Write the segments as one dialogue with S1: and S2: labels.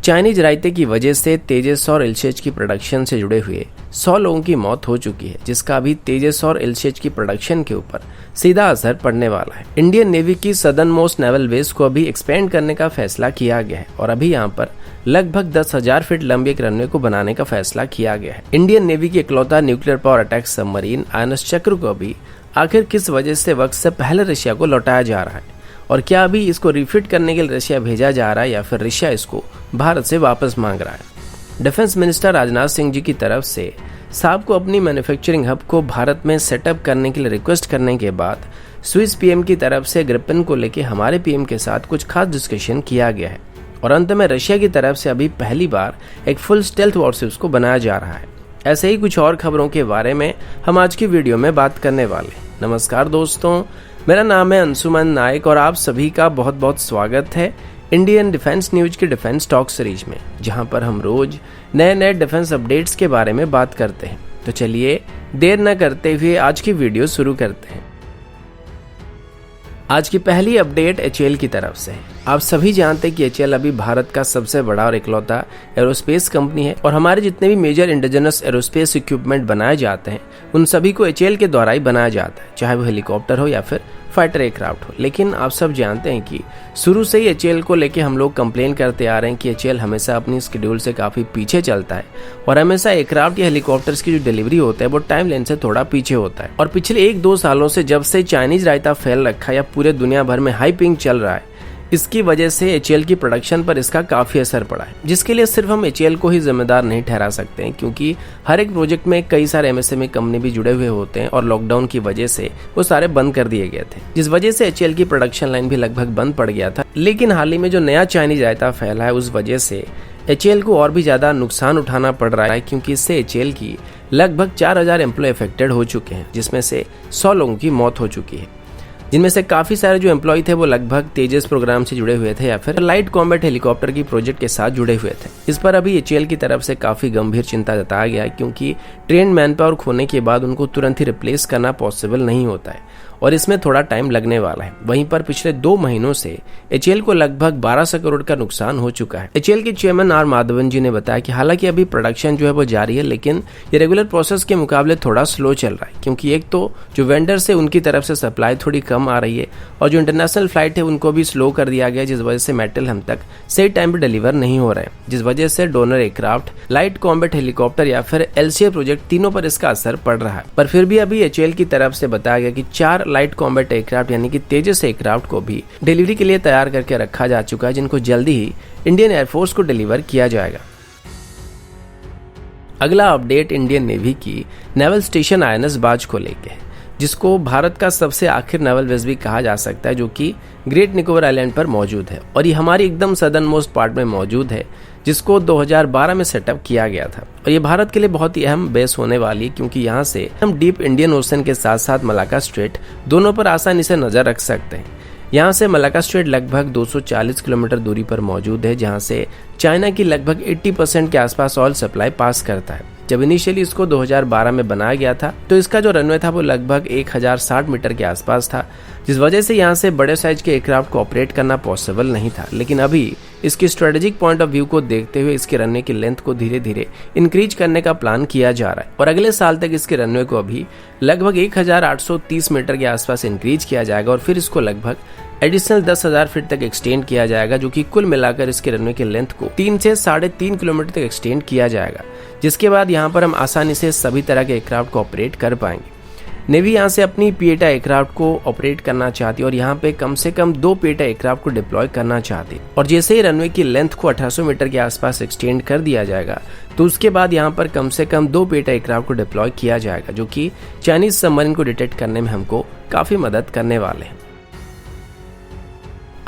S1: Chinese रायते की वजह से तेजस और एलसीएच की प्रोडक्शन से जुड़े हुए 100 लोगों की मौत हो चुकी है, जिसका अभी तेजस और एलसीएच की प्रोडक्शन के ऊपर सीधा असर पड़ने वाला है। इंडियन नेवी की सदर्न मोस्ट नेवल बेस को अभी एक्सपेंड करने का फैसला किया गया है और अभी यहाँ पर लगभग 10,000 फीट लंबी एक रनवे को बनाने का फैसला किया गया है। इंडियन नेवी की इकलौता nuclear power attack submarine INS चक्र को अभी आखिर किस वजह से वक्त से पहले रशिया को लौटाया जा रहा है, और क्या अभी इसको रिफिट करने के लिए रशिया भेजा जा रहा है या फिर रशिया इसको भारत से वापस मांग रहा है। डिफेंस मिनिस्टर राजनाथ सिंह जी की तरफ से साब को अपनी मैन्युफैक्चरिंग हब को भारत में सेटअप करने के लिए रिक्वेस्ट करने के बाद स्विस पीएम की तरफ से ग्रिपेन को लेकर हमारे पीएम के साथ कुछ खास डिस्कशन किया गया है और अंत में रशिया की तरफ से अभी पहली बार एक फुल स्टेल्थ वॉरशिप्स को बनाया जा रहा है। ऐसे ही कुछ और खबरों के बारे में हम आज की वीडियो में बात करने वाले हैं। नमस्कार दोस्तों, मेरा नाम है अंशुमन नायक और आप सभी का बहुत बहुत स्वागत है इंडियन डिफेंस न्यूज की डिफेंस टॉक सीरीज में, जहां पर हम रोज नए नए डिफेंस अपडेट्स के बारे में बात करते हैं। तो चलिए देर न करते हुए आज की वीडियो शुरू करते हैं। आज की पहली अपडेट एचएएल की तरफ से। आप सभी जानते हैं कि एचएएल अभी भारत का सबसे बड़ा और इकलौता एरोस्पेस कंपनी है और हमारे जितने भी मेजर इंडिजिनस एरोस्पेस इक्विपमेंट बनाए जाते हैं उन सभी को एचएएल के द्वारा ही बनाया जाता है, चाहे वो हेलीकॉप्टर हो या फिर फाइटर एयरक्राफ्ट हो। लेकिन आप सब जानते हैं कि शुरू से ही एचएएल को लेके हम लोग कंप्लेन करते आ रहे हैं कि एचएएल हमेशा अपनी शेड्यूल से काफी पीछे चलता है और हमेशा एयरक्राफ्ट या हेलीकॉप्टर्स की जो डिलीवरी होता है वो टाइम लाइन से थोड़ा पीछे होता है। और पिछले 1-2 सालों से जब से चाइनीज रायता फैल रखा या पूरे दुनिया भर में हाइपिंग चल रहा है, इसकी वजह से एचएएल की प्रोडक्शन पर इसका काफी असर पड़ा है, जिसके लिए सिर्फ हम एचएएल को ही जिम्मेदार नहीं ठहरा सकते हैं, क्योंकि हर एक प्रोजेक्ट में कई सारे एमएसएमई कंपनी भी जुड़े हुए होते हैं और लॉकडाउन की वजह से वो सारे बंद कर दिए गए थे, जिस वजह से एचएएल की प्रोडक्शन लाइन भी लगभग बंद पड़ गया था। लेकिन हाल ही में जो नया चाइनीज रायता फैला है उस वजह से एचएएल को और भी ज्यादा नुकसान उठाना पड़ रहा है, क्योंकि इससे एचएएल की लगभग 4,000 एम्प्लॉय अफेक्टेड हो चुके हैं, जिसमें से 100 लोगों की मौत हो चुकी है, जिनमें से काफी सारे जो एम्प्लॉय थे वो लगभग तेजस प्रोग्राम से जुड़े हुए थे या फिर लाइट कॉम्बैट हेलीकॉप्टर की प्रोजेक्ट के साथ जुड़े हुए थे। इस पर अभी एचएएल की तरफ से काफी गंभीर चिंता जताया गया है, क्योंकि ट्रेन मैन पावर खोने के बाद उनको तुरंत ही रिप्लेस करना पॉसिबल नहीं होता है और इसमें थोड़ा टाइम लगने वाला है। वहीं पर पिछले 2 महीनों से एचएएल को लगभग 1200 करोड़ का नुकसान हो चुका है। एचएएल के चेयरमैन आर माधवन जी ने बताया कि हालांकि अभी प्रोडक्शन जो है वो जारी है, लेकिन ये रेगुलर प्रोसेस के मुकाबले थोड़ा स्लो चल रहा है, क्योंकि एक तो जो वेंडर से उनकी तरफ से सप्लाई थोड़ी कम आ रही है और जो इंटरनेशनल फ्लाइट है उनको भी स्लो कर दिया गया, जिस वजह से मेटल हम तक सही टाइम पे डिलीवर नहीं हो रहे हैं, जिस वजह से donor aircraft, light combat helicopter या फिर एलसीए प्रोजेक्ट तीनों पर इसका असर पड़ रहा है। पर फिर भी अभी एचएएल की तरफ से बताया गया कि 4 लाइट कॉम्बैट एयरक्राफ्ट यानी कि तेजस एयरक्राफ्ट को भी डिलीवरी के लिए तैयार करके रखा जा चुका है, जिनको जल्दी ही इंडियन एयरफोर्स को डिलीवर किया जाएगा। अगला अपडेट इंडियन नेवी की नेवल स्टेशन आईएनएस बाज को लेके है, जिसको भारत का सबसे आखिर नेवल बेस भी कहा जा सकता है, जो कि ग्रेट निकोबार आइलैंड पर मौजूद है और ये हमारी एकदम सदर्न मोस्ट पार्ट में मौजूद है, जिसको 2012 में सेटअप किया गया था। और ये भारत के लिए बहुत ही अहम बेस होने वाली है, क्योंकि यहाँ से हम डीप इंडियन ओशन के साथ साथ मलाक्का स्ट्रेट दोनों पर आसानी से नजर रख सकते हैं। यहाँ से मलाक्का स्ट्रेट लगभग 240 किलोमीटर दूरी पर मौजूद है, जहाँ से चाइना की लगभग 80% के आसपास ऑयल सप्लाई पास करता है। जब इनिशियली इसको 2012 में बनाया गया था तो इसका जो रनवे था वो लगभग 1060 मीटर के आसपास था, जिस वजह से यहाँ से बड़े साइज के एयरक्राफ्ट को ऑपरेट करना पॉसिबल नहीं था। लेकिन अभी इसकी स्ट्रेटेजिक पॉइंट ऑफ व्यू को देखते हुए इसके रनवे की लेंथ को धीरे धीरे इंक्रीज करने का प्लान किया जा रहा है और अगले साल तक इसके रनवे को अभी लगभग 1830 मीटर के आसपास इंक्रीज किया जाएगा और फिर इसको लगभग एडिशनल 10,000 फीट तक एक्सटेंड किया जाएगा, जो कि कुल मिलाकर इसके रनवे की लेंथ को 3 से 3.5 किलोमीटर तक एक्सटेंड किया जाएगा, जिसके बाद यहाँ पर हम आसानी से सभी तरह के एयरक्राफ्ट को ऑपरेट कर पाएंगे। नेवी यहाँ से अपनी पीएटा एयरक्राफ्ट को ऑपरेट करना चाहती है और यहाँ पे कम से कम 2 पीएटा एयरक्राफ्ट को डिप्लॉय करना चाहती है और जैसे ही रनवे की लेंथ को 1800 मीटर के आसपास एक्सटेंड कर दिया जाएगा तो उसके बाद यहाँ पर कम से कम 2 पीएटा एयरक्राफ्ट को डिप्लॉय किया जाएगा, जो कि चाइनीज सबमरीन को डिटेक्ट करने में हमको काफी मदद करने वाले हैं।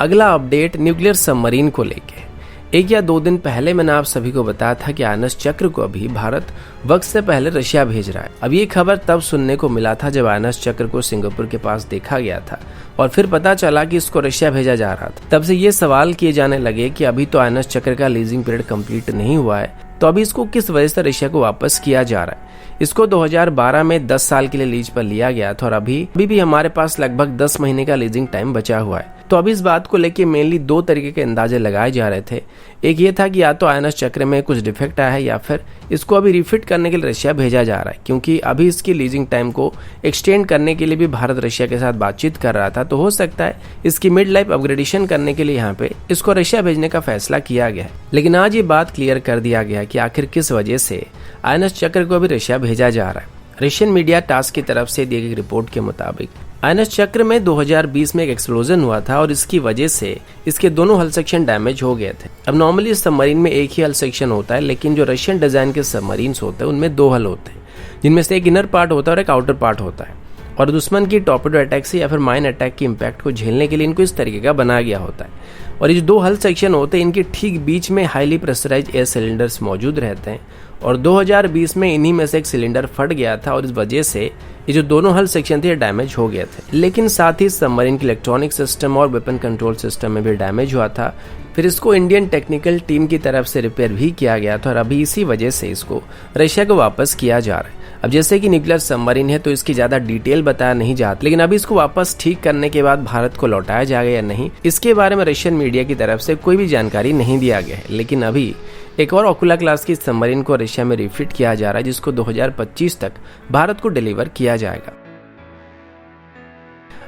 S1: अगला अपडेट न्यूक्लियर सबमरीन को लेके। 1 या 2 दिन पहले मैंने आप सभी को बताया था कि आईएनएस चक्र को अभी भारत वक्त से पहले रशिया भेज रहा है। अब ये खबर तब सुनने को मिला था जब आईएनएस चक्र को सिंगापुर के पास देखा गया था और फिर पता चला कि इसको रशिया भेजा जा रहा था। तब से ये सवाल किए जाने लगे कि अभी तो आईएनएस चक्र का लीजिंग पीरियड कंप्लीट नहीं हुआ है, तो अभी इसको किस वजह से रशिया को वापस किया जा रहा है। इसको 2012 में 10 साल के लिए लीज पर लिया गया था और अभी भी हमारे पास लगभग 10 महीने का लीजिंग टाइम बचा हुआ है। तो अभी इस बात को लेके मेनली दो तरीके के अंदाजे लगाए जा रहे थे। एक ये था कि या तो आईएनएस चक्र में कुछ डिफेक्ट आया है या फिर इसको अभी रिफिट करने के लिए रशिया भेजा जा रहा है, क्योंकि अभी इसकी लीजिंग टाइम को एक्सटेंड करने के लिए भी भारत रशिया के साथ बातचीत कर रहा था। तो हो सकता है इसकी मिड लाइफ अपग्रेडेशन करने के लिए यहाँ पे इसको रशिया भेजने का फैसला किया गया है। लेकिन आज ये बात क्लियर कर दिया गया कि आखिर किस वजह से आईएनएस चक्र को अभी रशिया भेजा जा रहा है। रशियन मीडिया टास्क की तरफ से दी गई रिपोर्ट के मुताबिक आईएनएस चक्र में 2020 में एक एक्सप्लोजन हुआ था और इसकी वजह से इसके दोनों हल सेक्शन डैमेज हो गए थे। अब नॉर्मली इस सबमरीन में एक ही हल सेक्शन होता है, लेकिन जो रशियन डिजाइन के सबमरीन्स होते हैं उनमें दो हल होते हैं, जिनमें से एक इनर पार्ट होता है और एक आउटर पार्ट होता है। और दुश्मन की टॉर्पेडो अटैक से या फिर माइन अटैक की इम्पैक्ट को झेलने के लिए इनको इस तरीके का बनाया गया होता है। और ये जो दो हल सेक्शन होते हैं इनके ठीक बीच में हाईली प्रेशराइज्ड एयर सिलेंडर्स मौजूद रहते हैं। और 2020 में इन्हीं में से एक सिलेंडर फट गया था और इस वजह से ये जो दोनों हल सेक्शन थे डैमेज हो गए थे। लेकिन साथ ही सबमरीन के इलेक्ट्रॉनिक सिस्टम और वेपन कंट्रोल सिस्टम में भी डैमेज हुआ था। फिर इसको इंडियन टेक्निकल टीम की तरफ से रिपेयर भी किया गया था और अभी इसी वजह से इसको रशिया को वापस किया जा रहा है। अब जैसे कि न्यूक्लियर सबमरीन है तो इसकी ज्यादा डिटेल बताया नहीं जाती, लेकिन अभी इसको वापस ठीक करने के बाद भारत को लौटाया जाएगा या नहीं, इसके बारे में रशियन मीडिया की तरफ से कोई भी जानकारी नहीं दिया गया है। लेकिन अभी एक और ओकुला क्लास की सबमरीन को रशिया में रिफिट किया जा रहा है, जिसको 2025 तक भारत को डिलीवर किया जाएगा।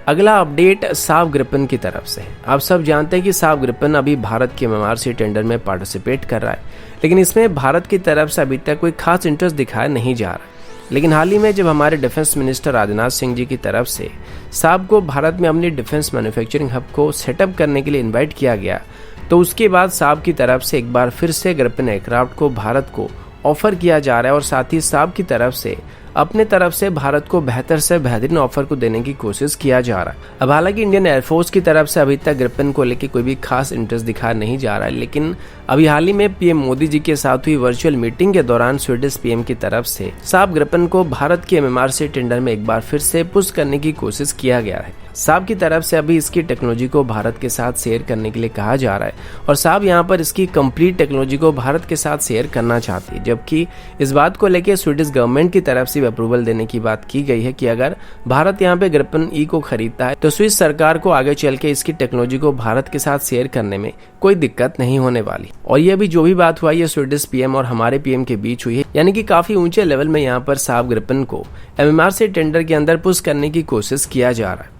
S1: अगला अपडेट साफ ग्रिपन की तरफ से है। आप सब जानते हैं कि साफ ग्रिपन अभी भारत के MMRC टेंडर में पार्टिसिपेट कर रहा है, लेकिन इसमें भारत की तरफ से अभी तक कोई खास इंटरेस्ट दिखाया नहीं जा रहा। लेकिन हाल ही में जब हमारे डिफेंस मिनिस्टर राजनाथ सिंह जी की तरफ से साफ को भारत में अपनी डिफेंस मैन्युफैक्चरिंग हब को सेटअप करने के लिए इन्वाइट किया गया, तो उसके बाद साफ की तरफ से एक बार फिर से ग्रिपन एयरक्राफ्ट को भारत को ऑफर किया जा रहा है और साथ ही साफ की तरफ से अपने तरफ से भारत को बेहतर से बेहतरीन ऑफर को देने की कोशिश किया जा रहा है। अब हालांकि इंडियन एयरफोर्स की तरफ से अभी तक ग्रिपन को लेकर कोई भी खास इंटरेस्ट दिखाया नहीं जा रहा है, लेकिन अभी हाल ही में पीएम मोदी जी के साथ हुई वर्चुअल मीटिंग के दौरान स्वीडिश पीएम की तरफ से साफ ग्रिपन को भारत के MMRC टेंडर में एक बार फिर से पुश करने की कोशिश किया गया है। साफ की तरफ से अभी इसकी टेक्नोलॉजी को भारत के साथ शेयर करने के लिए कहा जा रहा है और साफ यहाँ पर इसकी कंप्लीट टेक्नोलॉजी को भारत के साथ शेयर करना चाहती है, जबकि इस बात को लेकर स्वीडिश गवर्नमेंट की तरफ से अप्रूवल देने की बात की गई है कि अगर भारत यहाँ पे ग्रिपन ई को खरीदता है तो स्विस सरकार को आगे चल के इसकी टेक्नोलॉजी को भारत के साथ शेयर करने में कोई दिक्कत नहीं होने वाली। और ये भी जो भी बात हुआ ये स्वीडिश पीएम और हमारे पीएम के बीच हुई है, यानी कि काफी ऊंचे लेवल में यहाँ पर साफ ग्रिपन को MMRC टेंडर के अंदर पुश करने की कोशिश किया जा रहा है।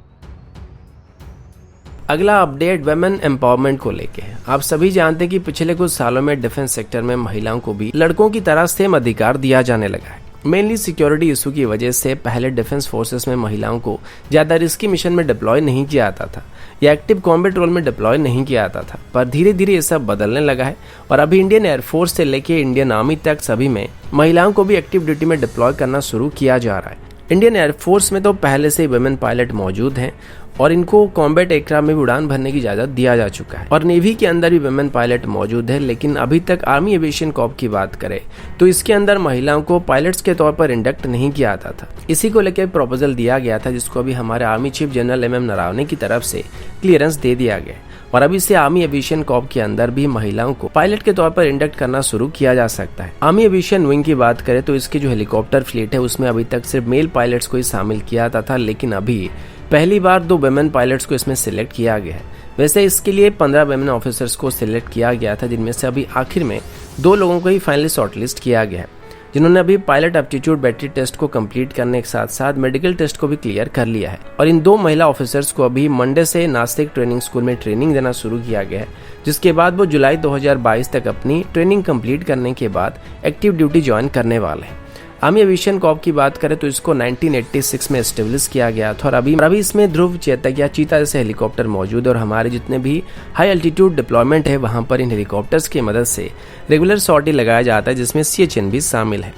S1: अगला अपडेट वुमेन एम्पावरमेंट को लेके है। आप सभी जानते हैं कि पिछले कुछ सालों में डिफेंस सेक्टर में महिलाओं को भी लड़कों की तरह सेम अधिकार दिया जाने लगा है। मेनली सिक्योरिटी इशू की वजह से पहले डिफेंस फोर्सेस में महिलाओं को ज्यादा रिस्की मिशन में डिप्लॉय नहीं किया जाता था या एक्टिव कॉम्बैट रोल में डिप्लॉय नहीं किया जाता था, पर धीरे धीरे ये सब बदलने लगा है और अभी इंडियन एयरफोर्स से लेके इंडियन आर्मी तक सभी में महिलाओं को भी एक्टिव ड्यूटी में डिप्लॉय करना शुरू किया जा रहा है। इंडियन एयरफोर्स में तो पहले से ही वुमेन पायलट मौजूद हैं और इनको कॉम्बैट एयरक्राफ्ट में भी उड़ान भरने की इजाजत दिया जा चुका है और नेवी के अंदर भी वुमेन पायलट मौजूद है। लेकिन अभी तक आर्मी एविएशन कॉर्प की बात करें तो इसके अंदर महिलाओं को पायलट्स के तौर पर इंडक्ट नहीं किया जाता था। इसी को लेकर प्रपोजल दिया गया था, जिसको अभी हमारे army chief general MM Naravane की तरफ से क्लियरेंस दे दिया गया और अभी से आर्मी एविएशन कॉर्प के अंदर भी महिलाओं को पायलट के तौर पर इंडक्ट करना शुरू किया जा सकता है। आर्मी एविएशन विंग की बात करें तो इसकी जो हेलीकॉप्टर फ्लीट है उसमें अभी तक सिर्फ मेल पायलट्स को ही शामिल किया जाता था, लेकिन अभी पहली बार 2 वुमेन पायलट्स को इसमें सिलेक्ट किया गया है। वैसे इसके लिए 15 वुमेन ऑफिसर्स को सिलेक्ट किया गया था, जिनमें से अभी आखिर में 2 लोगों को ही फाइनली शॉर्टलिस्ट किया गया है, जिन्होंने अभी पायलट एप्टीट्यूड बैटरी टेस्ट को कंप्लीट करने के साथ साथ मेडिकल टेस्ट को भी क्लियर कर लिया है। और इन 2 महिला ऑफिसर्स को अभी मंडे से नासिक ट्रेनिंग स्कूल में ट्रेनिंग देना शुरू किया गया है, जिसके बाद वो जुलाई 2022 तक अपनी ट्रेनिंग कंप्लीट करने के बाद एक्टिव ड्यूटी ज्वाइन करने वाले हैं। आर्मी एविएशन कॉर्प की बात करें तो इसको 1986 में एस्टेब्लिश किया गया था और अभी इसमें ध्रुव, चेतक या चीता जैसे हेलीकॉप्टर मौजूद है और हमारे जितने भी हाई एल्टीट्यूड डिप्लॉयमेंट है वहां पर इन हेलीकॉप्टर्स की मदद से रेगुलर सॉर्टी लगाया जाता है, जिसमें CHN भी शामिल है।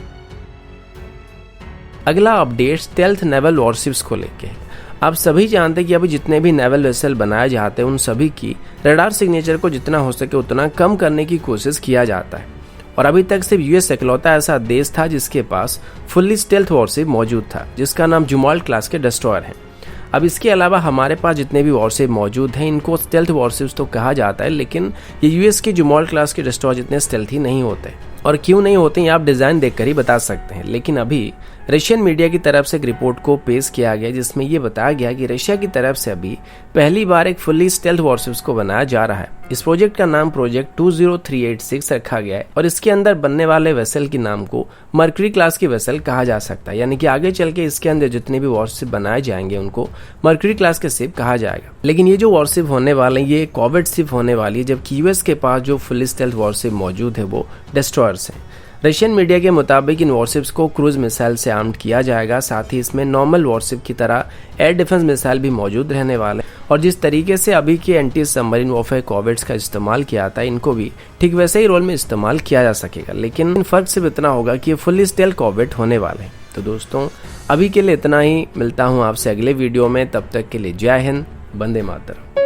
S1: अगला अपडेट स्टेल्थ नेवल वॉरशिप्स को लेके है। आप सभी जानते हैं कि अभी जितने भी नेवल वेसल बनाए जाते हैं उन सभी की रडार सिग्नेचर को जितना हो सके उतना कम करने की कोशिश किया जाता है और अभी तक सिर्फ US इकलौता ऐसा देश था जिसके पास फुल्ली स्टेल्थ वॉरशिप मौजूद था, जिसका नाम जुमॉल्ट क्लास के डिस्ट्रॉयर है। अब इसके अलावा हमारे पास जितने भी वॉरशिप मौजूद हैं इनको स्टेल्थ वॉरशिप्स तो कहा जाता है, लेकिन ये यूएस के जुमॉल क्लास के डिस्ट्रॉयर जितने स्टेल्थी नहीं होते। और क्यों नहीं होते ये आप डिज़ाइन देखकर ही बता सकते हैं। लेकिन अभी रशियन मीडिया की तरफ से एक रिपोर्ट को पेश किया गया जिसमें ये बताया गया कि रशिया की तरफ से अभी पहली बार एक फुल्ली स्टेल्थ वॉरशिप्स को बनाया जा रहा है। इस प्रोजेक्ट का नाम प्रोजेक्ट 20386 रखा गया है और इसके अंदर बनने वाले वेसल के नाम को मर्क्यूरी क्लास की वेसल कहा जा सकता है। यानी कि आगे चल के इसके अंदर जितने भी वॉरशिप बनाए जाएंगे उनको मर्क्यूरी क्लास के शिप कहा जाएगा। लेकिन ये जो वॉरशिप होने वाले ये कॉर्वेट शिप होने वाली है, जबकि यूएस के पास जो फुल्ली स्टेल्थ वॉरशिप मौजूद है वो डिस्ट्रॉयर्स हैं। रशियन मीडिया के मुताबिक इन वॉरशिप्स को क्रूज मिसाइल से आर्म्ड किया जाएगा। साथ ही इसमें नॉर्मल वॉरशिप की तरह एयर डिफेंस मिसाइल भी मौजूद रहने वाले हैं और जिस तरीके से अभी के एंटी सबमरीन वॉरफेयर कॉर्वेट्स का इस्तेमाल किया था इनको भी ठीक वैसे ही रोल में इस्तेमाल किया जा सकेगा। लेकिन फर्क सिर्फ इतना होगा कि ये फुल्ली स्टेल्थ कॉर्वेट होने वाले हैं। तो दोस्तों अभी के लिए इतना ही, मिलता हूँ आपसे अगले वीडियो में, तब तक के लिए जय हिंद, वंदे मातरम।